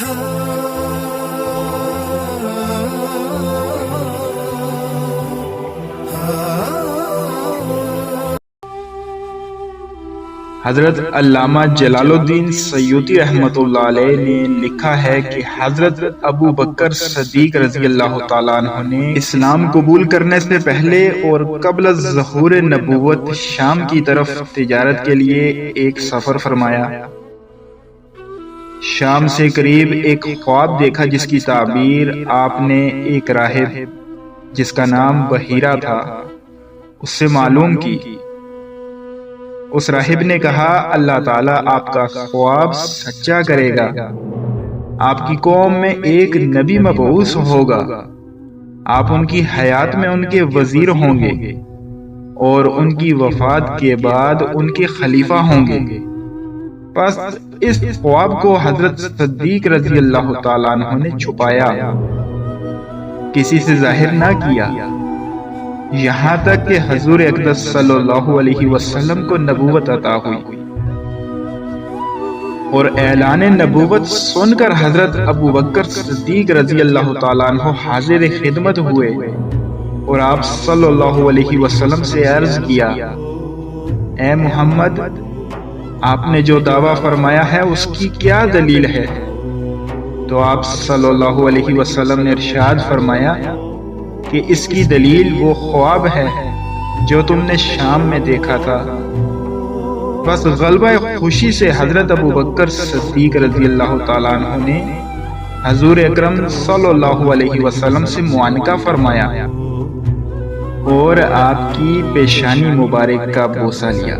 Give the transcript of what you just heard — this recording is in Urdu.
حضرت علامہ جلال الدین سیوطی رحمۃ اللہ علیہ نے لکھا ہے کہ حضرت ابو بکر صدیق رضی اللہ تعالیٰ عنہ نے اسلام قبول کرنے سے پہلے اور قبل از ظہور نبوت شام کی طرف تجارت کے لیے ایک سفر فرمایا۔ شام سے قریب ایک خواب دیکھا جس کی تعبیر آپ نے ایک راہب جس کا نام بحیرہ تھا اس سے معلوم کی۔ اس راہب نے کہا اللہ تعالیٰ آپ کا خواب سچا کرے گا، آپ کی قوم میں ایک نبی مبعوث ہوگا، آپ ان کی حیات میں ان کے وزیر ہوں گے اور ان کی وفات کے بعد ان کے خلیفہ ہوں گے۔ پس اس خواب کو حضرت صدیق رضی اللہ تعالیٰ عنہ نے چھپایا، کسی سے ظاہر نہ کیا، یہاں تک کہ حضور اقدس صلی اللہ علیہ وسلم کو نبوت عطا ہوئی، اور اعلان نبوت سن کر حضرت ابو بکر صدیق رضی اللہ تعالیٰ عنہ حاضر خدمت ہوئے اور آپ صلی اللہ علیہ وسلم سے عرض کیا، اے محمد، آپ نے جو دعویٰ فرمایا ہے اس کی کیا دلیل ہے؟ تو آپ صلی اللہ علیہ وسلم نے ارشاد فرمایا کہ اس کی دلیل وہ خواب ہے جو تم نے شام میں دیکھا تھا۔ بس غلبہ خوشی سے حضرت ابو بکر صدیق رضی اللہ تعالیٰ عنہ نے حضور اکرم صلی اللہ علیہ وسلم سے معانقہ فرمایا اور آپ کی پیشانی مبارک کا بوسہ لیا۔